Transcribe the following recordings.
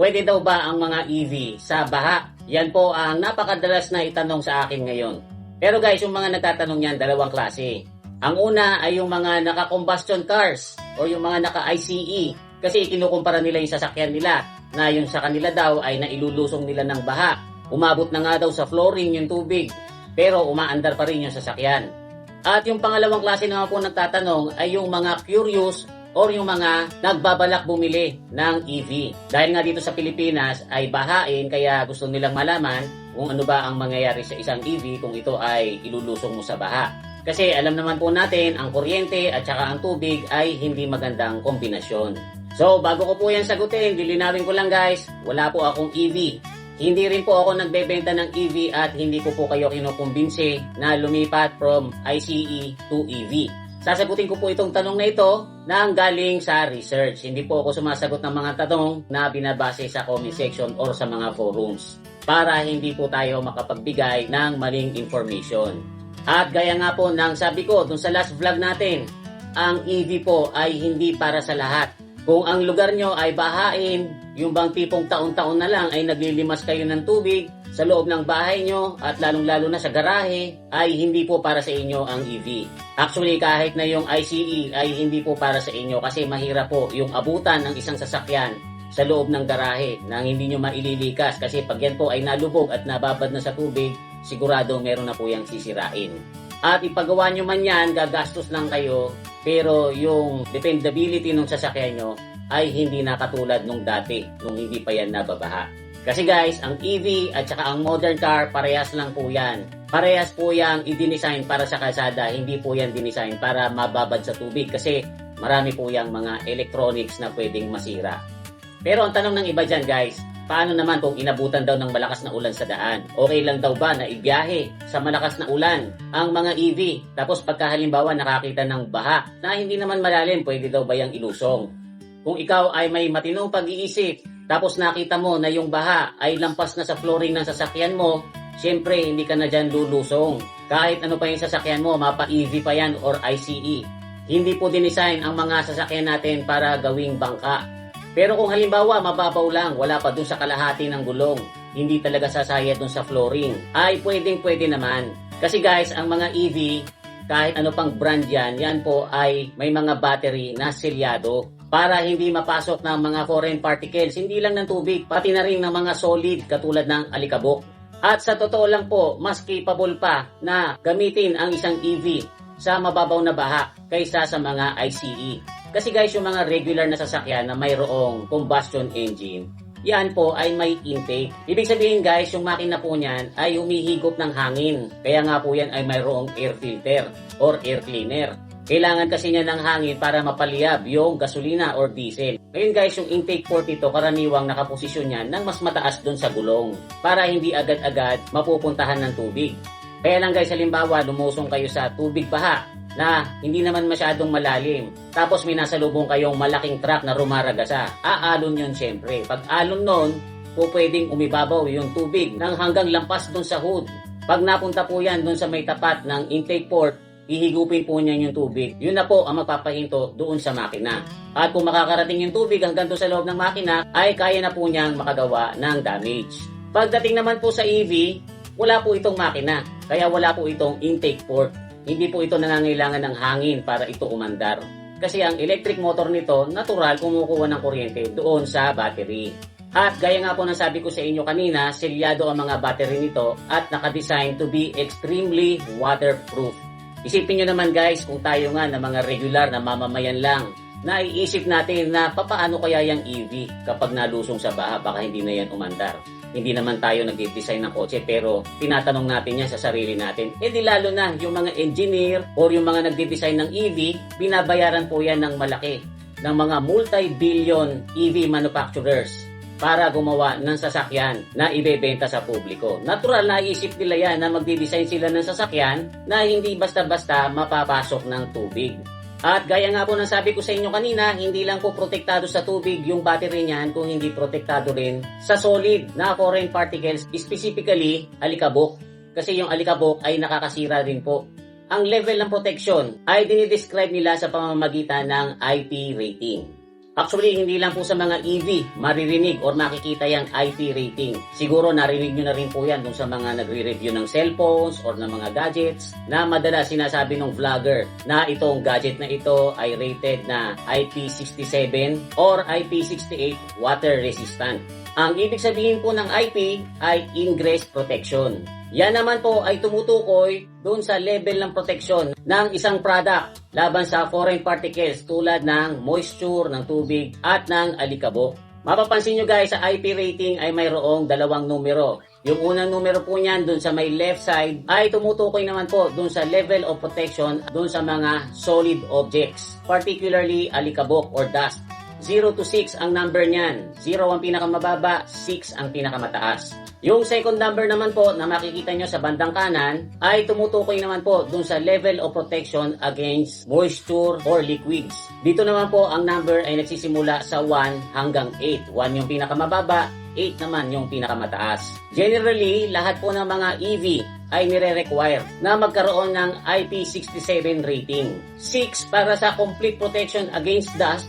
Pwede daw ba ang mga EV sa baha? Yan po ang napakadalas na itanong sa akin ngayon. Pero guys, yung mga nagtatanong yan, dalawang klase. Ang una ay yung mga naka-combustion cars o yung mga naka-ICE. Kasi kinukumpara nila yung sasakyan nila na yung sa kanila daw ay nailulusong nila ng baha. Umabot na nga daw sa flooring yung tubig, pero umaandar pa rin yung sasakyan. At yung pangalawang klase naman po nagtatanong ay yung mga curious or yung mga nagbabalak bumili ng EV. Dahil nga dito sa Pilipinas ay bahain, kaya gusto nilang malaman kung ano ba ang mangyayari sa isang EV kung ito ay ilulusong mo sa baha. Kasi alam naman po natin, ang kuryente at saka ang tubig ay hindi magandang kombinasyon. So bago ko po yan sagutin, lilinawin ko lang guys, wala po akong EV. Hindi rin po ako nagbebenta ng EV at hindi ko po kayo kinukumbinsi na lumipat from ICE to EV. Sasagutin ko po itong tanong na ito nang galing sa research. Hindi po ako sumasagot ng mga tanong na binabase sa comment section or sa mga forums para hindi po tayo makapagbigay ng maling information. At gaya nga po ng sabi ko dun sa last vlog natin, ang EV po ay hindi para sa lahat. Kung ang lugar nyo ay bahain, yung bang tipong taon-taon na lang ay naglilimas kayo ng tubig sa loob ng bahay nyo at lalong-lalo na sa garahe, ay hindi po para sa inyo ang EV. Actually, kahit na yung ICE ay hindi po para sa inyo kasi mahirap po yung abutan ng isang sasakyan sa loob ng garahe nang hindi nyo maililikas kasi pag yan po ay nalubog at nababad na sa tubig, sigurado meron na po yung sisirain. At ipagawa nyo man yan, gagastos lang kayo, pero yung dependability ng sasakyan nyo ay hindi na katulad nung dati, nung hindi pa yan nababaha. Kasi guys, ang EV at saka ang modern car, parehas lang po yan. Parehas po yang i-design para sa kalsada, hindi po yan dinesign para mababad sa tubig kasi marami po yang mga electronics na pwedeng masira. Pero ang tanong ng iba dyan guys, paano naman kung inabutan daw ng malakas na ulan sa daan? Okay lang daw ba na ibiyahe sa malakas na ulan ang mga EV? Tapos pagkahalimbawa nakakita ng baha na hindi naman malalim, pwede daw ba yang ilusong? Kung ikaw ay may matinong pag-iisip, tapos nakita mo na yung baha ay lampas na sa flooring ng sasakyan mo, syempre hindi ka na dyan lulusong. Kahit ano pa yung sasakyan mo, mapa-EV pa yan or ICE. Hindi po dinesign ang mga sasakyan natin para gawing bangka. Pero kung halimbawa mababaw lang, wala pa dun sa kalahati ng gulong, hindi talaga sasaya dun sa flooring, ay pwede naman. Kasi guys, ang mga EV, kahit ano pang brand yan po ay may mga battery na selyado para hindi mapasok ng mga foreign particles, hindi lang ng tubig, pati na rin ng mga solid katulad ng alikabok. At sa totoo lang po, mas capable pa na gamitin ang isang EV sa mababaw na baha kaysa sa mga ICE. Kasi guys, yung mga regular na sasakyan na mayroong combustion engine, yan po ay may intake. Ibig sabihin guys, yung makina po niyan ay humihigop ng hangin. Kaya nga po yan ay mayroong air filter or air cleaner. Kailangan kasi niya ng hangin para mapaliyab yung gasolina or diesel. Ngayon guys, yung intake port ito karaniwang nakaposisyon yan ng mas mataas dun sa gulong para hindi agad-agad mapupuntahan ng tubig. Kaya lang guys, halimbawa lumusong kayo sa tubig baha na hindi naman masyadong malalim. Tapos may nasalubong kayong malaking truck na rumaragasa. Aalon yun syempre. Pag alon nun, po pwedeng umibabaw yung tubig ng hanggang lampas dun sa hood. Pag napunta po yan dun sa may tapat ng intake port, ihigupin po niya yung tubig. Yun na po ang magpapahinto doon sa makina. At kung makakarating yung tubig hanggang doon sa loob ng makina, ay kaya na po niyang makagawa ng damage. Pagdating naman po sa EV, wala po itong makina. Kaya wala po itong intake port. Hindi po ito nangangailangan ng hangin para ito umandar. Kasi ang electric motor nito, natural kumukuha ng kuryente doon sa battery. At gaya nga po ng sabi ko sa inyo kanina, selyado ang mga battery nito at nakadesign to be extremely waterproof. Isipin nyo naman guys, kung tayo nga na mga regular na mamamayan lang, naiisip natin na papaano kaya yung EV kapag nalusong sa baha, baka hindi na yan umandar. Hindi naman tayo nag-design ng kotse pero tinatanong natin yan sa sarili natin. E di lalo na yung mga engineer or yung mga nagde-design ng EV, binabayaran po yan ng malaki ng mga multi-billion EV manufacturers para gumawa ng sasakyan na ibebenta sa publiko. Natural na isip nila yan na magdi-design sila ng sasakyan na hindi basta-basta mapapasok ng tubig. At gaya nga po ng sabi ko sa inyo kanina, hindi lang po protektado sa tubig yung battery niyan kung hindi protektado rin sa solid na foreign particles, specifically alikabok. Kasi yung alikabok ay nakakasira rin po. Ang level ng protection ay dinidescribe nila sa pamamagitan ng IP rating. Actually, hindi lang po sa mga EV maririnig or makikita yung IP rating. Siguro narinig nyo na rin po yan dun sa mga nagre-review ng cellphones or ng mga gadgets na madalas sinasabi ng vlogger na itong gadget na ito ay rated na IP67 or IP68 water resistant. Ang ibig sabihin po ng IP ay ingress protection. Yan naman po ay tumutukoy doon sa level ng proteksyon ng isang product laban sa foreign particles tulad ng moisture, ng tubig at ng alikabok. Mapapansin nyo guys, sa IP rating ay mayroong dalawang numero. Yung unang numero po niyan doon sa may left side ay tumutukoy naman po doon sa level of protection doon sa mga solid objects, particularly alikabok or dust. 0 to 6 ang number niyan. 0 ang pinakamababa, 6 ang pinakamataas. Yung second number naman po na makikita nyo sa bandang kanan ay tumutukoy naman po dun sa level of protection against moisture or liquids. Dito naman po ang number ay nagsisimula sa 1 hanggang 8. 1 yung pinakamababa, 8 naman yung pinakamataas. Generally, lahat po ng mga EV ay nire-require na magkaroon ng IP67 rating. 6 para sa complete protection against dust,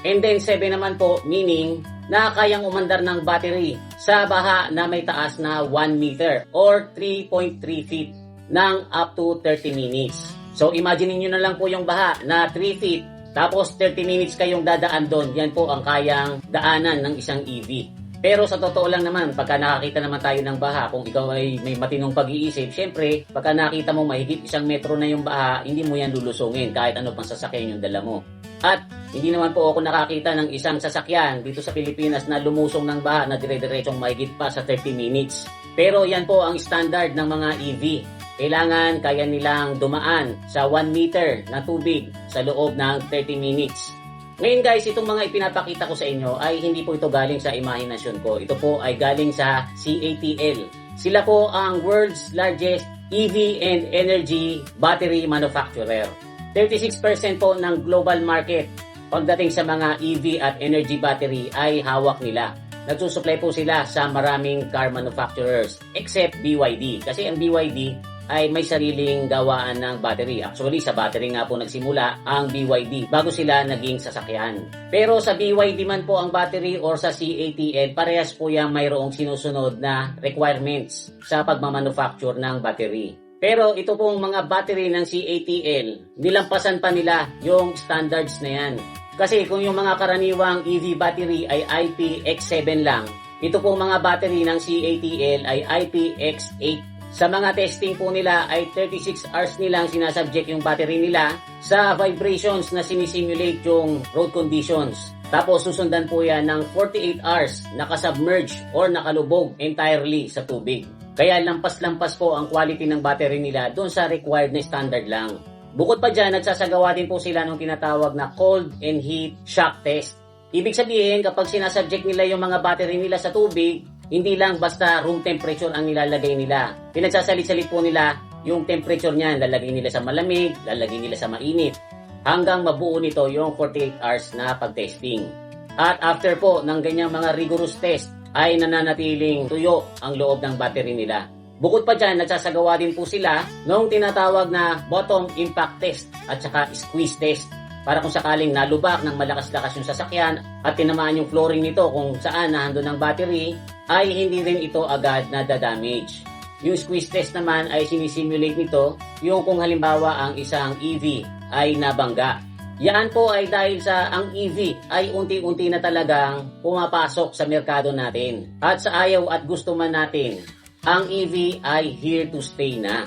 and then 7 naman po meaning na kayang umandar ng battery sa baha na may taas na 1 meter or 3.3 feet ng up to 30 minutes. So imagine niyo na lang po yung baha na 3 feet tapos 30 minutes kayong dadaan doon. Yan po ang kayang daanan ng isang EV. Pero sa totoo lang naman, pagka nakakita naman tayo ng baha, kung ikaw ay may matinong pag-iisip, syempre, pagka nakita mo mahigit 1 metro na yung baha, hindi mo yan lulusungin kahit ano pang sasakyan yung dala mo. At hindi naman po ako nakakita ng isang sasakyan dito sa Pilipinas na lumusong ng baha na dire-diretsong mahigit pa sa 30 minutes. Pero yan po ang standard ng mga EV. Kailangan kaya nilang dumaan sa 1 meter na tubig sa loob ng 30 minutes. Ngayon guys, itong mga ipinapakita ko sa inyo ay hindi po ito galing sa imahinasyon ko. Ito po ay galing sa CATL. Sila po ang world's largest EV and energy battery manufacturer. 36% po ng global market pagdating sa mga EV at energy battery ay hawak nila. Nagsusupply po sila sa maraming car manufacturers except BYD. Kasi ang BYD ay may sariling gawaan ng battery. Actually, sa battery nga po nagsimula ang BYD bago sila naging sasakyan. Pero sa BYD man po ang battery or sa CATL, parehas po yung mayroong sinusunod na requirements sa pagmamanufacture ng battery. Pero ito pong mga battery ng CATL, nilampasan pa nila yung standards na yan. Kasi kung yung mga karaniwang EV battery ay IPX7 lang, ito pong mga battery ng CATL ay IPX8. Sa mga testing po nila ay 36 hours nilang sinasubject yung battery nila sa vibrations na sinisimulate yung road conditions. Tapos susundan po yan ng 48 hours nakasubmerge or nakalubog entirely sa tubig. Kaya lampas-lampas po ang quality ng battery nila doon sa required na standard lang. Bukod pa dyan, nagsasagawa din po sila ng tinatawag na cold and heat shock test. Ibig sabihin, kapag sinasubject nila yung mga battery nila sa tubig, hindi lang basta room temperature ang nilalagay nila. Pinagsasalit-salit po nila yung temperature niyan. Lalagay nila sa malamig, lalagay nila sa mainit. Hanggang mabuo nito yung 48 hours na pag-testing. At after po ng ganyang mga rigorous test, ay nananatiling tuyo ang loob ng battery nila. Bukod pa dyan, nagsasagawa din po sila noong tinatawag na bottom impact test at saka squeeze test. Para kung sakaling nalubak ng malakas-lakas yung sasakyan at tinamaan yung flooring nito kung saan nahandun ang battery, ay hindi rin ito agad na damage. Yung squeeze test naman ay sinisimulate nito yung kung halimbawa ang isang EV ay nabangga. Yan po ay dahil sa ang EV ay unti-unti na talagang pumapasok sa merkado natin. At sa ayaw at gusto man natin, ang EV ay here to stay na.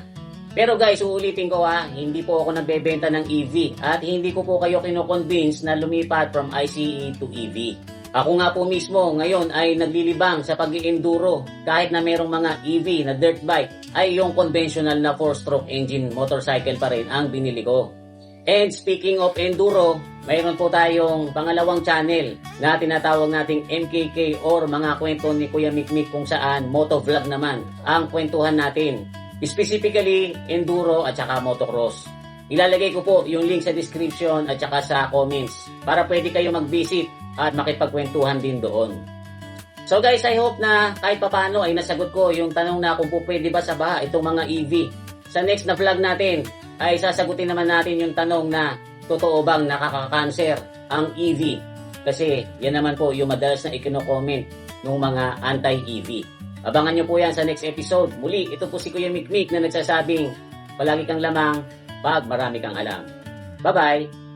Pero guys, uulitin ko hindi po ako nagbebenta ng EV at hindi ko po kayo kino-convince na lumipat from ICE to EV. Ako nga po mismo ngayon ay naglilibang sa pag-enduro kahit na merong mga EV na dirt bike ay yung conventional na 4-stroke engine motorcycle pa rin ang binili ko. And speaking of enduro, mayroon po tayong pangalawang channel na tinatawag nating MKK or mga kwento ni Kuya Mikmik kung saan motovlog naman ang kwentuhan natin. Specifically, enduro at saka motocross. Ilalagay ko po yung link sa description at saka sa comments para pwede kayo mag-visit at makipagkwentuhan din doon. So guys, I hope na kahit papano ay nasagot ko yung tanong na kung po pwede ba sa baha itong mga EV. Sa next na vlog natin, ay sasagutin naman natin yung tanong na totoo bang nakaka-cancer ang EV. Kasi yan naman po yung madalas na ikino-comment ng mga anti-EV. Abangan nyo po yan sa next episode. Muli, ito po si Kuya Mikmik na nagsasabing palagi kang lamang pag marami kang alam. Bye-bye!